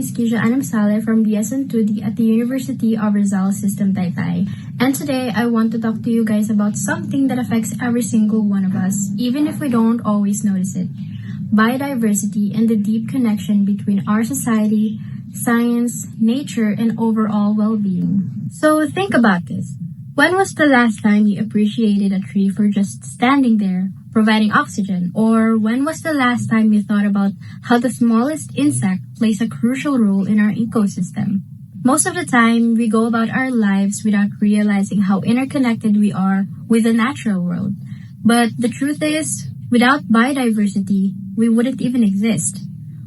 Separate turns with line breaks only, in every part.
is Kisha Anamsale from BSN2D at the University of Rizal System Taytay. And today I want to talk to you guys about something that affects every single one of us, even if we don't always notice it. Biodiversity and the deep connection between our society, science, nature, and overall well-being. So think about this. When was the last time you appreciated a tree for just standing there, providing oxygen? Or when was the last time you thought about how the smallest insect plays a crucial role in our ecosystem? Most of the time, we go about our lives without realizing how interconnected we are with the natural world. But the truth is, without biodiversity, we wouldn't even exist.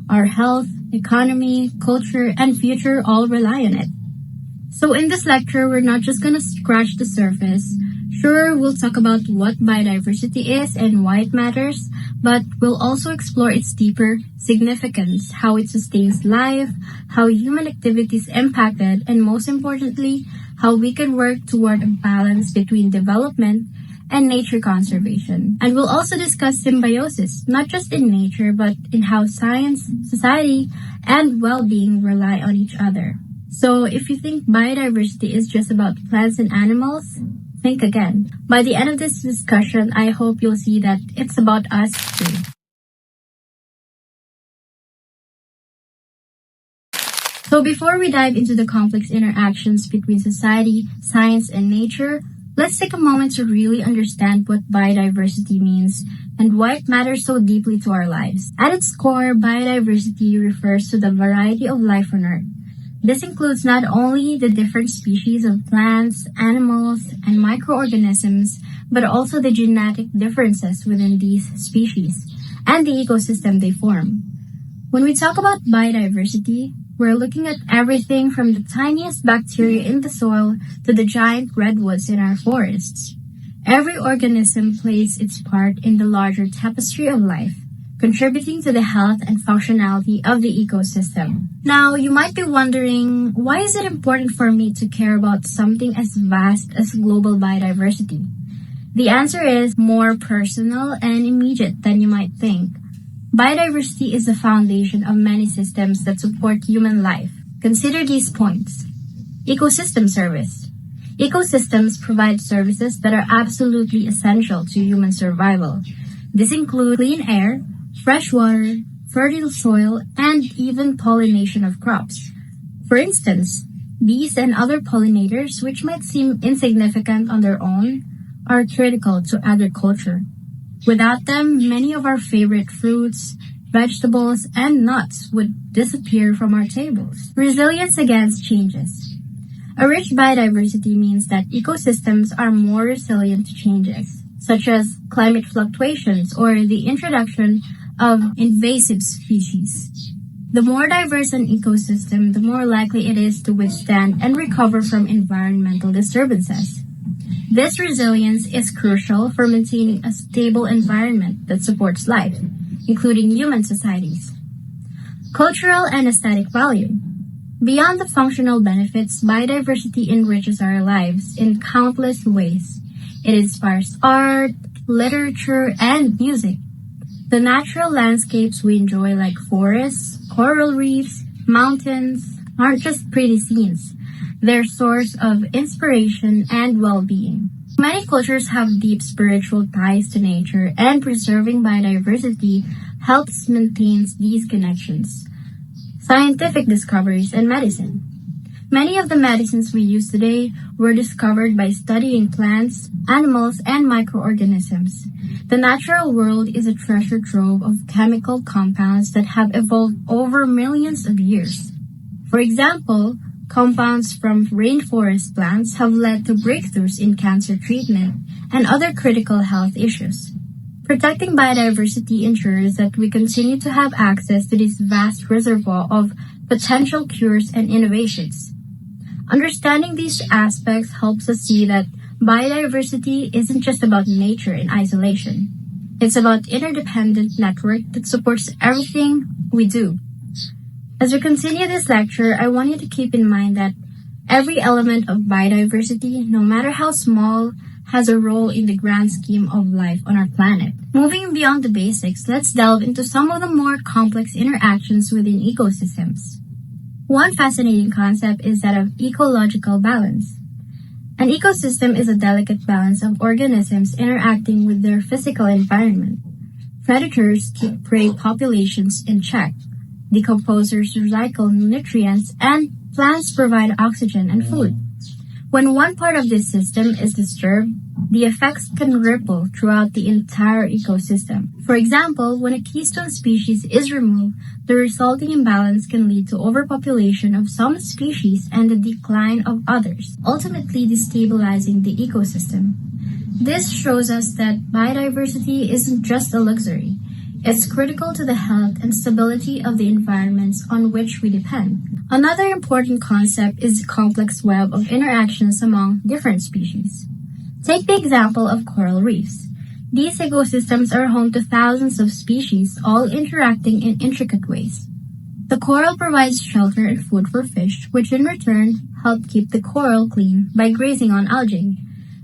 Our health, economy, culture, and future all rely on it. So in this lecture, we're not just gonna scratch the surface. Sure, we'll talk about what biodiversity is and why it matters, but we'll also explore its deeper significance, how it sustains life, how human activities impact it, and most importantly, how we can work toward a balance between development and nature conservation. And we'll also discuss symbiosis, not just in nature, but in how science, society, and well-being rely on each other. So if you think biodiversity is just about plants and animals, think again. By the end of this discussion, I hope you'll see that it's about us too. So before we dive into the complex interactions between society, science, and nature, let's take a moment to really understand what biodiversity means and why it matters so deeply to our lives. At its core, biodiversity refers to the variety of life on Earth. This includes not only the different species of plants, animals, and microorganisms, but also the genetic differences within these species and the ecosystem they form. When we talk about biodiversity, we're looking at everything from the tiniest bacteria in the soil to the giant redwoods in our forests. Every organism plays its part in the larger tapestry of life, contributing to the health and functionality of the ecosystem. Now, you might be wondering, why is it important for me to care about something as vast as global biodiversity? The answer is more personal and immediate than you might think. Biodiversity is the foundation of many systems that support human life. Consider these points. Ecosystem service. Ecosystems provide services that are absolutely essential to human survival. This includes clean air, fresh water, fertile soil, and even pollination of crops. For instance, bees and other pollinators, which might seem insignificant on their own, are critical to agriculture. Without them, many of our favorite fruits, vegetables, and nuts would disappear from our tables. Resilience against changes. A rich biodiversity means that ecosystems are more resilient to changes, such as climate fluctuations or the introduction of invasive species. The more diverse an ecosystem, the more likely it is to withstand and recover from environmental disturbances. This resilience is crucial for maintaining a stable environment that supports life, including human societies. Cultural and aesthetic value. Beyond the functional benefits, biodiversity enriches our lives in countless ways. It inspires art, literature, and music. The natural landscapes we enjoy, like forests, coral reefs, mountains, aren't just pretty scenes. They're a source of inspiration and well-being. Many cultures have deep spiritual ties to nature, and preserving biodiversity helps maintain these connections. Scientific discoveries and medicine. Many of the medicines we use today were discovered by studying plants, animals, and microorganisms. The natural world is a treasure trove of chemical compounds that have evolved over millions of years. For example, compounds from rainforest plants have led to breakthroughs in cancer treatment and other critical health issues. Protecting biodiversity ensures that we continue to have access to this vast reservoir of potential cures and innovations. Understanding these aspects helps us see that biodiversity isn't just about nature in isolation. It's about interdependent network that supports everything we do. As we continue this lecture, I want you to keep in mind that every element of biodiversity, no matter how small, has a role in the grand scheme of life on our planet. Moving beyond the basics, let's delve into some of the more complex interactions within ecosystems. One fascinating concept is that of ecological balance. An ecosystem is a delicate balance of organisms interacting with their physical environment. Predators keep prey populations in check, decomposers recycle nutrients, and plants provide oxygen and food. When one part of this system is disturbed, the effects can ripple throughout the entire ecosystem. For example, when a keystone species is removed, the resulting imbalance can lead to overpopulation of some species and the decline of others, ultimately destabilizing the ecosystem. This shows us that biodiversity isn't just a luxury. It's critical to the health and stability of the environments on which we depend. Another important concept is the complex web of interactions among different species. Take the example of coral reefs. These ecosystems are home to thousands of species, all interacting in intricate ways. The coral provides shelter and food for fish, which in return help keep the coral clean by grazing on algae.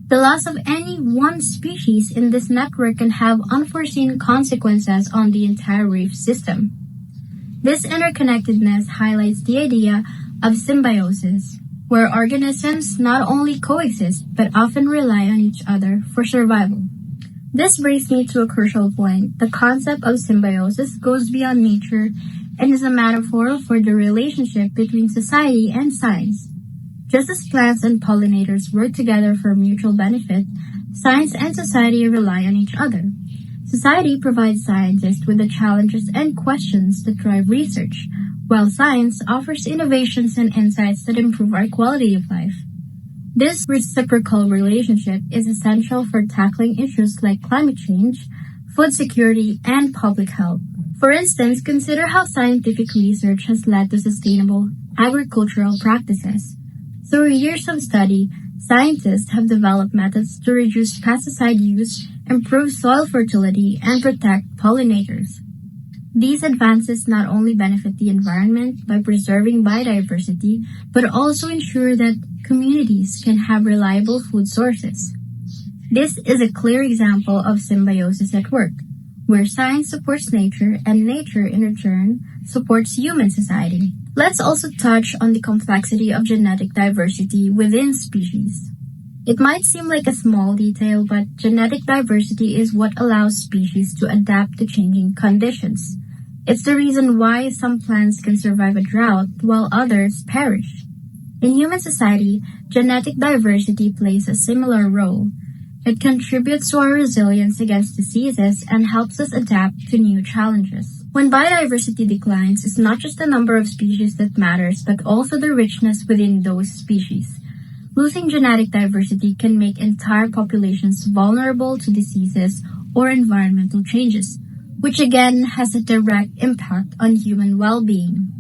The loss of any one species in this network can have unforeseen consequences on the entire reef system. This interconnectedness highlights the idea of symbiosis, where organisms not only coexist but often rely on each other for survival. This brings me to a crucial point. The concept of symbiosis goes beyond nature and is a metaphor for the relationship between society and science. Just as plants and pollinators work together for mutual benefit, science and society rely on each other. Society provides scientists with the challenges and questions that drive research, while science offers innovations and insights that improve our quality of life. This reciprocal relationship is essential for tackling issues like climate change, food security, and public health. For instance, consider how scientific research has led to sustainable agricultural practices. Through years of study, scientists have developed methods to reduce pesticide use, improve soil fertility, and protect pollinators. These advances not only benefit the environment by preserving biodiversity, but also ensure that communities can have reliable food sources. This is a clear example of symbiosis at work, where science supports nature and nature in return supports human society. Let's also touch on the complexity of genetic diversity within species. It might seem like a small detail, but genetic diversity is what allows species to adapt to changing conditions. It's the reason why some plants can survive a drought while others perish. In human society, genetic diversity plays a similar role. It contributes to our resilience against diseases and helps us adapt to new challenges. When biodiversity declines, it's not just the number of species that matters, but also the richness within those species. Losing genetic diversity can make entire populations vulnerable to diseases or environmental changes, which again has a direct impact on human well-being.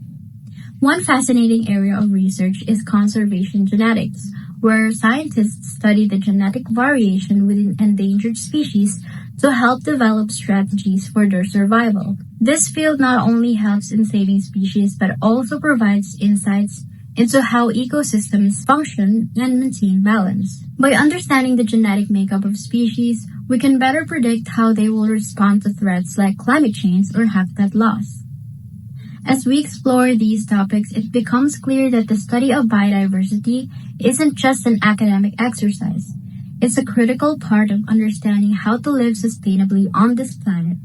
One fascinating area of research is conservation genetics, where scientists study the genetic variation within endangered species to help develop strategies for their survival. This field not only helps in saving species but also provides insights into how ecosystems function and maintain balance. By understanding the genetic makeup of species, we can better predict how they will respond to threats like climate change or habitat loss. As we explore these topics, it becomes clear that the study of biodiversity isn't just an academic exercise. It's a critical part of understanding how to live sustainably on this planet.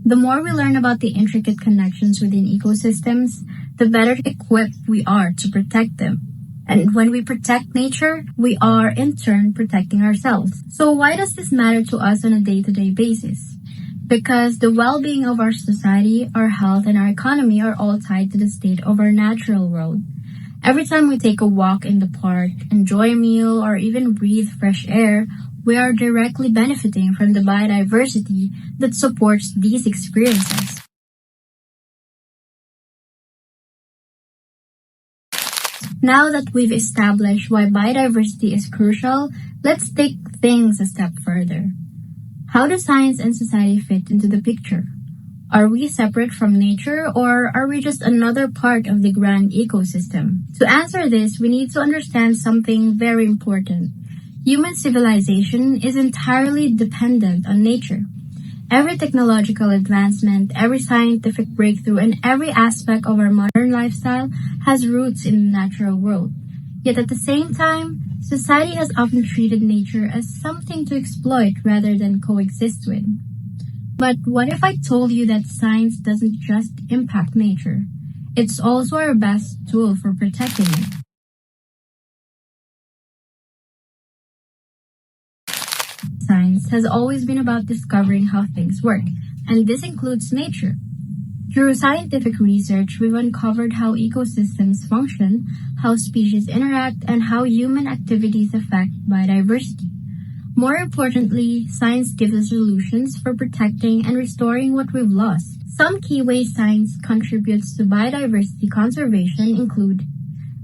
The more we learn about the intricate connections within ecosystems, the better equipped we are to protect them. And when we protect nature, we are in turn protecting ourselves. So why does this matter to us on a day-to-day basis? Because the well-being of our society, our health, and our economy are all tied to the state of our natural world. Every time we take a walk in the park, enjoy a meal, or even breathe fresh air, we are directly benefiting from the biodiversity that supports these experiences. Now that we've established why biodiversity is crucial, let's take things a step further. How do science and society fit into the picture? Are we separate from nature, or are we just another part of the grand ecosystem? To answer this, we need to understand something very important. Human civilization is entirely dependent on nature. Every technological advancement, every scientific breakthrough, and every aspect of our modern lifestyle has roots in the natural world. Yet at the same time, society has often treated nature as something to exploit rather than coexist with. But what if I told you that science doesn't just impact nature? It's also our best tool for protecting it. Science has always been about discovering how things work, and this includes nature. Through scientific research, we've uncovered how ecosystems function, how species interact, and how human activities affect biodiversity. More importantly, science gives us solutions for protecting and restoring what we've lost. Some key ways science contributes to biodiversity conservation include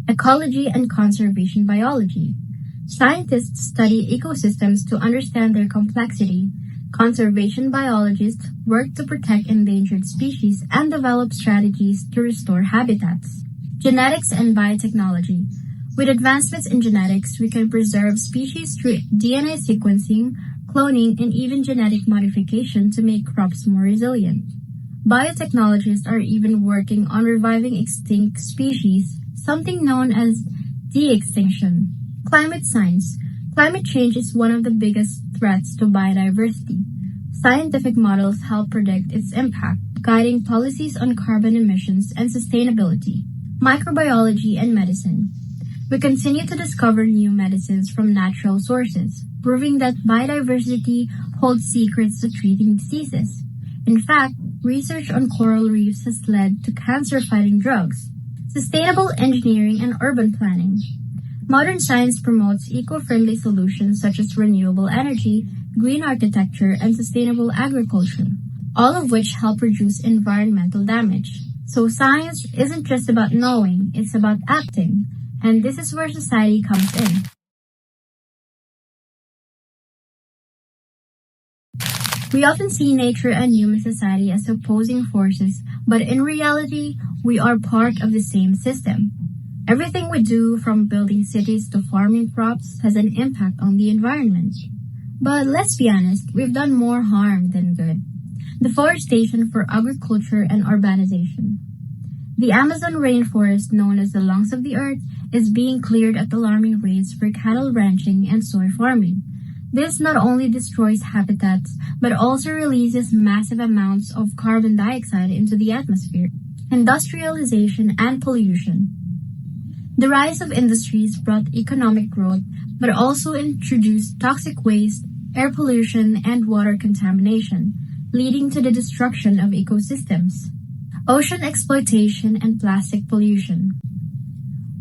ecology and conservation biology. Scientists study ecosystems to understand their complexity. Conservation biologists work to protect endangered species and develop strategies to restore habitats. Genetics and biotechnology. With advancements in genetics, we can preserve species through DNA sequencing, cloning, and even genetic modification to make crops more resilient. Biotechnologists are even working on reviving extinct species, something known as de-extinction. Climate science. Climate change is one of the biggest threats to biodiversity. Scientific models help predict its impact, guiding policies on carbon emissions and sustainability. Microbiology and medicine. We continue to discover new medicines from natural sources, proving that biodiversity holds secrets to treating diseases. In fact, research on coral reefs has led to cancer-fighting drugs. Sustainable engineering and urban planning. Modern science promotes eco-friendly solutions such as renewable energy, green architecture, and sustainable agriculture, all of which help reduce environmental damage. So science isn't just about knowing, it's about acting. And this is where society comes in. We often see nature and human society as opposing forces, but in reality, we are part of the same system. Everything we do, from building cities to farming crops, has an impact on the environment. But let's be honest, we've done more harm than good. Deforestation for agriculture and urbanization. The Amazon rainforest, known as the lungs of the earth, is being cleared at alarming rates for cattle ranching and soy farming. This not only destroys habitats, but also releases massive amounts of carbon dioxide into the atmosphere. Industrialization and pollution. The rise of industries brought economic growth, but also introduced toxic waste, air pollution, and water contamination, leading to the destruction of ecosystems. Ocean exploitation and plastic pollution.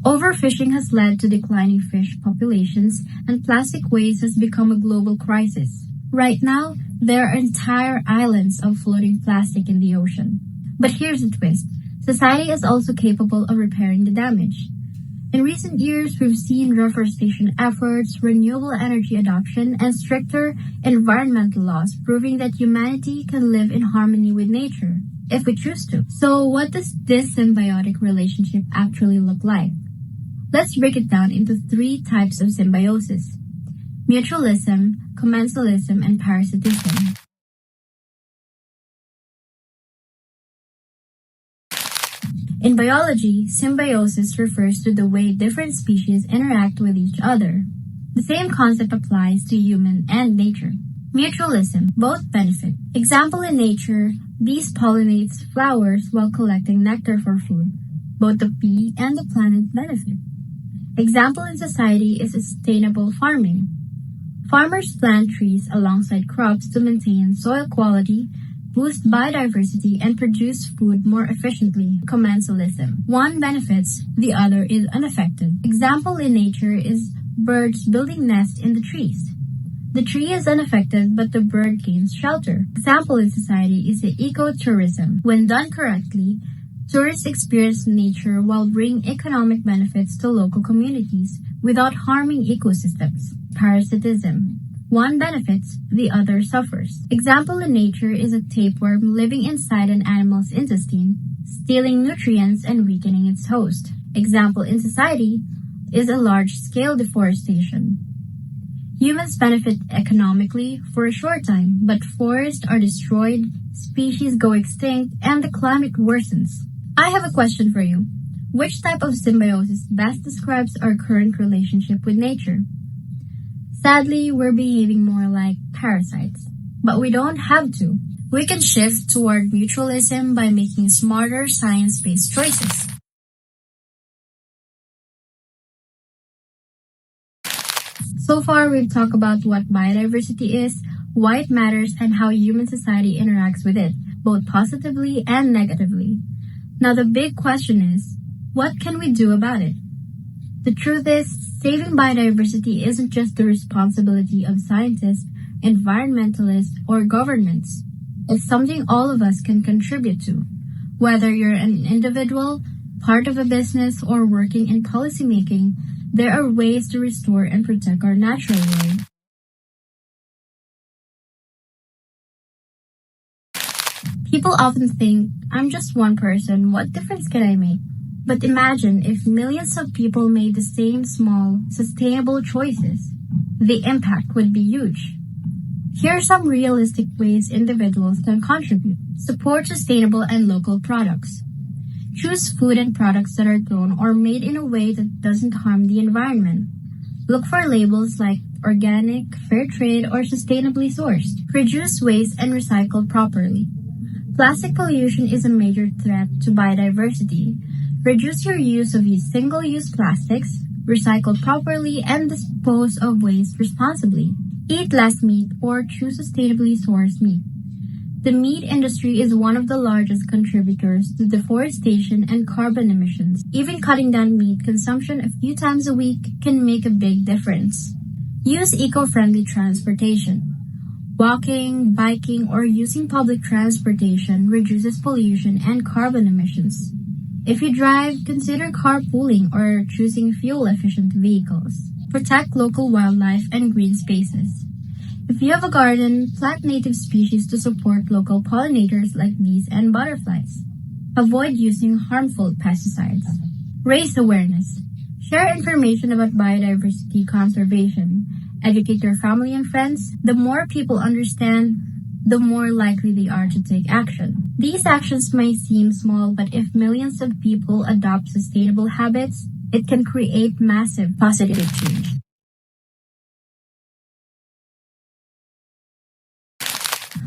Overfishing has led to declining fish populations, and plastic waste has become a global crisis. Right now, there are entire islands of floating plastic in the ocean. But here's the twist. Society is also capable of repairing the damage. In recent years, we've seen reforestation efforts, renewable energy adoption, and stricter environmental laws, proving that humanity can live in harmony with nature, if we choose to. So what does this symbiotic relationship actually look like? Let's break it down into 3 types of symbiosis: mutualism, commensalism, and parasitism. In biology, symbiosis refers to the way different species interact with each other. The same concept applies to human and nature. Mutualism, both benefit. Example in nature, bees pollinates flowers while collecting nectar for food. Both the bee and the planet benefit. Example in society is sustainable farming. Farmers plant trees alongside crops to maintain soil quality, boost biodiversity, and produce food more efficiently. Commensalism. One benefits, the other is unaffected. Example in nature is birds building nests in the trees. The tree is unaffected, but the bird gains shelter. Example in society is the ecotourism. When done correctly, tourists experience nature while bringing economic benefits to local communities without harming ecosystems. Parasitism. One benefits, the other suffers. Example in nature is a tapeworm living inside an animal's intestine, stealing nutrients and weakening its host. Example in society is a large-scale deforestation. Humans benefit economically for a short time, but forests are destroyed, species go extinct, and the climate worsens. I have a question for you. Which type of symbiosis best describes our current relationship with nature? Sadly, we're behaving more like parasites. But we don't have to. We can shift toward mutualism by making smarter science-based choices. So far, we've talked about what biodiversity is, why it matters, and how human society interacts with it, both positively and negatively. Now the big question is, what can we do about it? The truth is, saving biodiversity isn't just the responsibility of scientists, environmentalists, or governments. It's something all of us can contribute to. Whether you're an individual, part of a business, or working in policymaking, there are ways to restore and protect our natural world. People often think, I'm just one person, what difference can I make? But imagine if millions of people made the same small, sustainable choices. The impact would be huge. Here are some realistic ways individuals can contribute. Support sustainable and local products. Choose food and products that are grown or made in a way that doesn't harm the environment. Look for labels like organic, fair trade, or sustainably sourced. Reduce waste and recycle properly. Plastic pollution is a major threat to biodiversity. Reduce your use of single-use plastics, recycle properly, and dispose of waste responsibly. Eat less meat or choose sustainably sourced meat. The meat industry is one of the largest contributors to deforestation and carbon emissions. Even cutting down meat consumption a few times a week can make a big difference. Use eco-friendly transportation. Walking, biking, or using public transportation reduces pollution and carbon emissions. If you drive, consider carpooling or choosing fuel-efficient vehicles. Protect local wildlife and green spaces. If you have a garden, plant native species to support local pollinators like bees and butterflies. Avoid using harmful pesticides. Raise awareness. Share information about biodiversity conservation. Educate your family and friends. The more people understand, the more likely they are to take action. These actions may seem small, but if millions of people adopt sustainable habits, it can create massive positive change.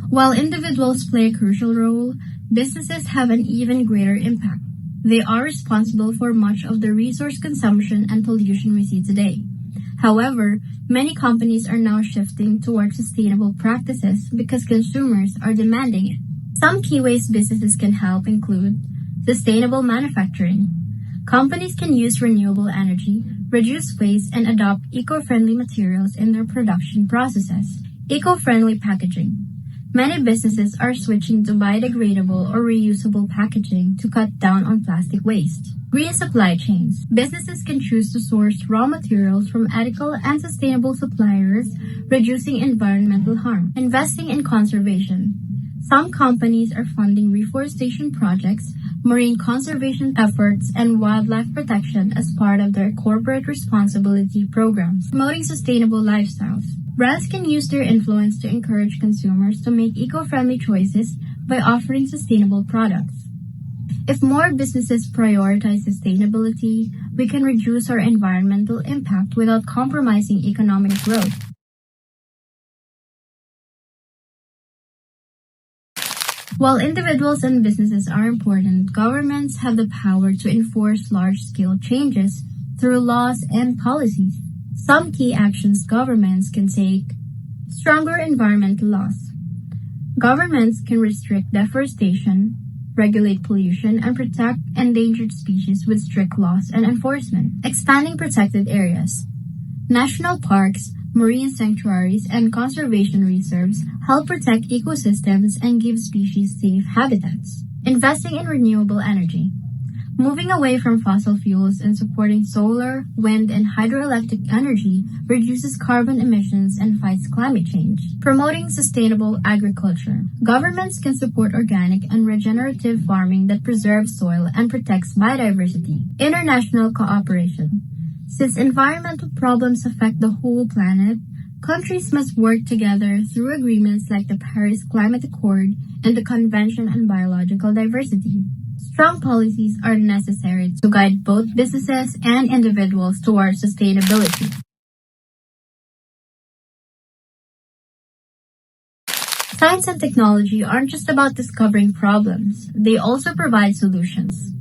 While individuals play a crucial role, businesses have an even greater impact. They are responsible for much of the resource consumption and pollution we see today. However, many companies are now shifting towards sustainable practices because consumers are demanding it. Some key ways businesses can help include sustainable manufacturing. Companies can use renewable energy, reduce waste, and adopt eco-friendly materials in their production processes. Eco-friendly packaging. Many businesses are switching to biodegradable or reusable packaging to cut down on plastic waste. Green supply chains. Businesses can choose to source raw materials from ethical and sustainable suppliers, reducing environmental harm. Investing in conservation. Some companies are funding reforestation projects, marine conservation efforts, and wildlife protection as part of their corporate responsibility programs. Promoting sustainable lifestyles. Brands can use their influence to encourage consumers to make eco-friendly choices by offering sustainable products. If more businesses prioritize sustainability, we can reduce our environmental impact without compromising economic growth. While individuals and businesses are important, governments have the power to enforce large-scale changes through laws and policies. Some key actions governments can take: stronger environmental laws. Governments can restrict deforestation, regulate pollution, and protect endangered species with strict laws and enforcement. Expanding protected areas. National parks, marine sanctuaries, and conservation reserves help protect ecosystems and give species safe habitats. Investing in renewable energy. Moving away from fossil fuels and supporting solar, wind, and hydroelectric energy reduces carbon emissions and fights climate change. Promoting sustainable agriculture. Governments can support organic and regenerative farming that preserves soil and protects biodiversity. International cooperation. Since environmental problems affect the whole planet, Countries must work together through agreements like the Paris Climate Accord and the Convention on Biological Diversity. Strong policies are necessary to guide both businesses and individuals towards sustainability. Science and technology aren't just about discovering problems, they also provide solutions.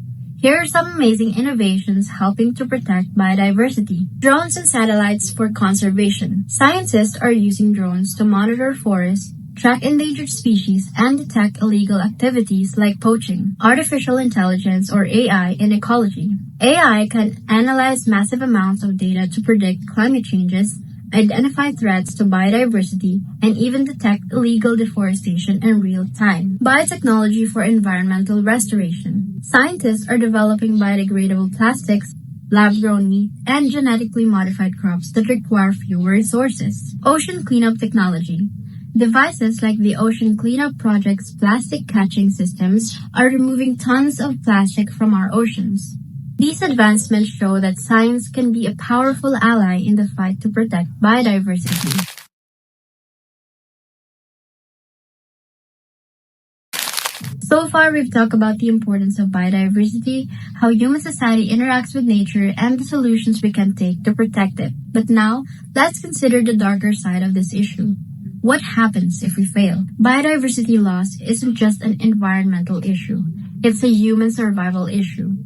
Here are some amazing innovations helping to protect biodiversity. Drones and satellites for conservation. Scientists are using drones to monitor forests, track endangered species, and detect illegal activities like poaching. Artificial intelligence or AI in ecology. AI can analyze massive amounts of data to predict climate changes, identify threats to biodiversity, and even detect illegal deforestation in real time. Biotechnology for environmental restoration. Scientists are developing biodegradable plastics, lab-grown meat, and genetically modified crops that require fewer resources. Ocean cleanup technology. Devices like the Ocean Cleanup Project's plastic catching systems are removing tons of plastic from our oceans. These advancements show that science can be a powerful ally in the fight to protect biodiversity. So far, we've talked about the importance of biodiversity, how human society interacts with nature, and the solutions we can take to protect it. But now, let's consider the darker side of this issue. What happens if we fail? Biodiversity loss isn't just an environmental issue. It's a human survival issue.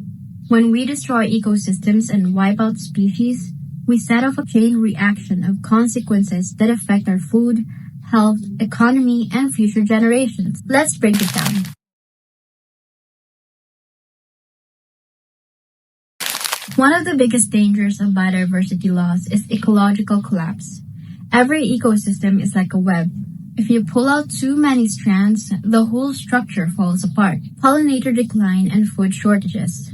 When we destroy ecosystems and wipe out species, we set off a chain reaction of consequences that affect our food, health, economy, and future generations. Let's break it down. One of the biggest dangers of biodiversity loss is ecological collapse. Every ecosystem is like a web. If you pull out too many strands, the whole structure falls apart. Pollinator decline and food shortages.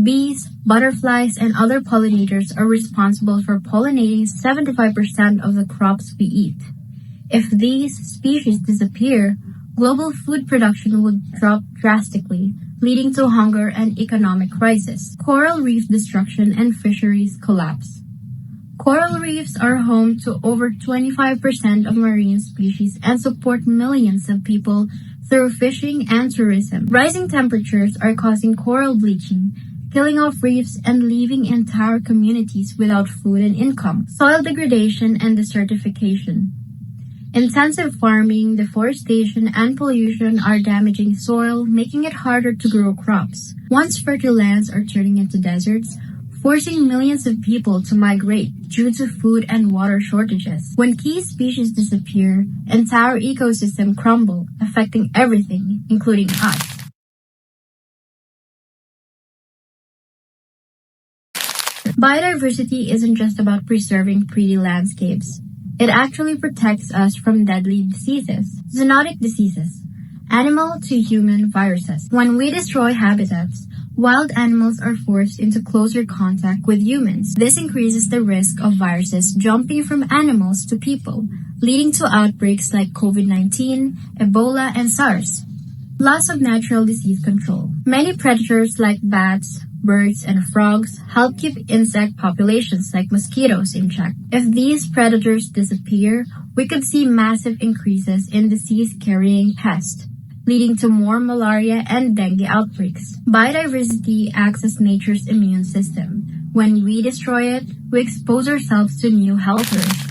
Bees, butterflies, and other pollinators are responsible for pollinating 75% of the crops we eat. If these species disappear, global food production would drop drastically, leading to hunger and economic crisis. Coral reef destruction and fisheries collapse. Coral reefs are home to over 25% of marine species and support millions of people through fishing and tourism. Rising temperatures are causing coral bleaching, killing off reefs and leaving entire communities without food and income. Soil degradation and desertification. Intensive farming, deforestation, and pollution are damaging soil, making it harder to grow crops. Once fertile lands are turning into deserts, forcing millions of people to migrate due to food and water shortages. When key species disappear, entire ecosystems crumble, affecting everything, including us. Biodiversity isn't just about preserving pretty landscapes. It actually protects us from deadly diseases, zoonotic diseases, animal to human viruses. When we destroy habitats, wild animals are forced into closer contact with humans. This increases the risk of viruses jumping from animals to people, leading to outbreaks like COVID-19, Ebola, and SARS. Loss of natural disease control. Many predators like bats, birds, and frogs help keep insect populations like mosquitoes in check. If these predators disappear, we could see massive increases in disease-carrying pests, leading to more malaria and dengue outbreaks. Biodiversity acts as nature's immune system. When we destroy it, we expose ourselves to new health risks.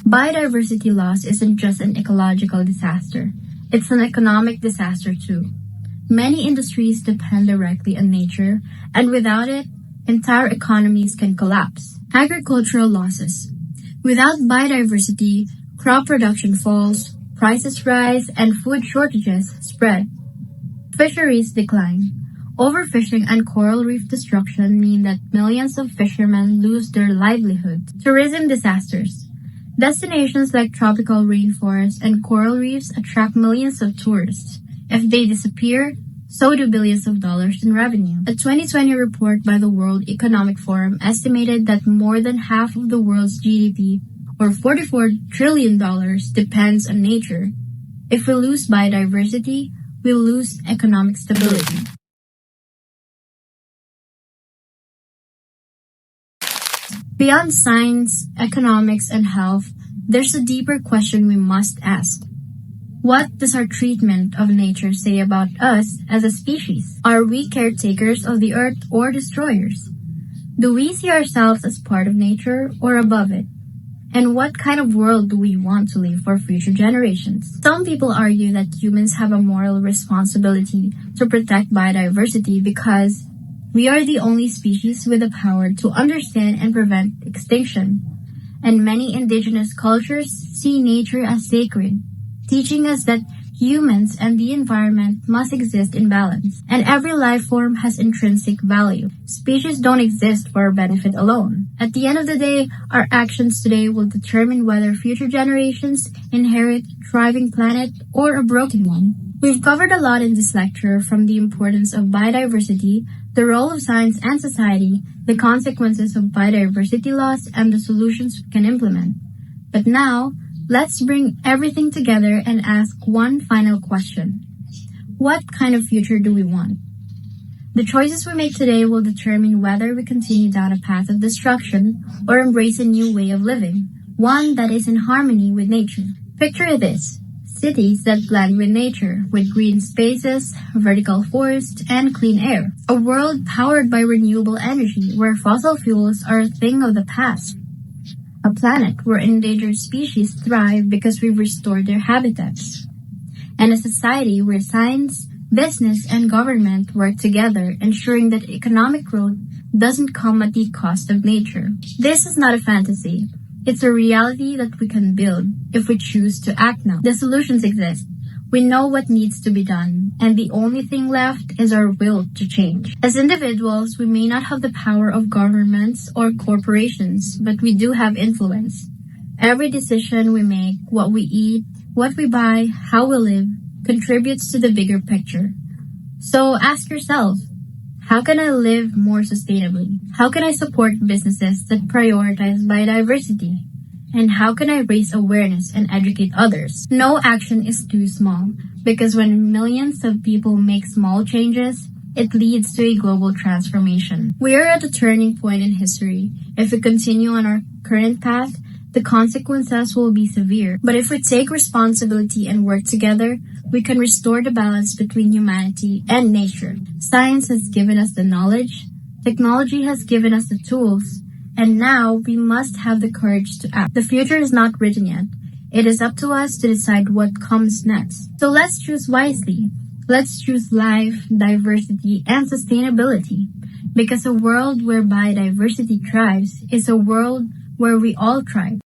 Biodiversity loss isn't just an ecological disaster. It's an economic disaster too. Many industries depend directly on nature, and without it, entire economies can collapse. Agricultural losses. Without biodiversity, crop production falls, prices rise, and food shortages spread. Fisheries decline. Overfishing and coral reef destruction mean that millions of fishermen lose their livelihood. Tourism disasters. Destinations like tropical rainforests and coral reefs attract millions of tourists. If they disappear, so do billions of dollars in revenue. A 2020 report by the World Economic Forum estimated that more than half of the world's GDP, or $44 trillion, depends on nature. If we lose biodiversity, we lose economic stability. Beyond science, economics, and health, there's a deeper question we must ask. What does our treatment of nature say about us as a species? Are we caretakers of the earth or destroyers? Do we see ourselves as part of nature or above it? And what kind of world do we want to leave for future generations? Some people argue that humans have a moral responsibility to protect biodiversity because we are the only species with the power to understand and prevent extinction. And many indigenous cultures see nature as sacred, teaching us that humans and the environment must exist in balance, and every life form has intrinsic value. Species don't exist for our benefit alone. At the end of the day, our actions today will determine whether future generations inherit a thriving planet or a broken one. We've covered a lot in this lecture, from the importance of biodiversity, the role of science and society, the consequences of biodiversity loss, and the solutions we can implement. But now, let's bring everything together and ask one final question. What kind of future do we want? The choices we make today will determine whether we continue down a path of destruction or embrace a new way of living, one that is in harmony with nature. Picture this: cities that blend with nature, with green spaces, vertical forests, and clean air. A world powered by renewable energy where fossil fuels are a thing of the past. A planet where endangered species thrive because we've restored their habitats. And a society where science, business, and government work together, ensuring that economic growth doesn't come at the cost of nature. This is not a fantasy. It's a reality that we can build if we choose to act now. The solutions exist. We know what needs to be done, and the only thing left is our will to change. As individuals, we may not have the power of governments or corporations, but we do have influence. Every decision we make, what we eat, what we buy, how we live, contributes to the bigger picture. So ask yourself, how can I live more sustainably? How can I support businesses that prioritize biodiversity? And how can I raise awareness and educate others? No action is too small, because when millions of people make small changes, it leads to a global transformation. We are at a turning point in history. If we continue on our current path, the consequences will be severe. But if we take responsibility and work together, we can restore the balance between humanity and nature. Science has given us the knowledge, technology has given us the tools, and now we must have the courage to act. The future is not written yet. It is up to us to decide what comes next. So let's choose wisely. Let's choose life, diversity, and sustainability. Because a world where biodiversity thrives is a world where we all thrive.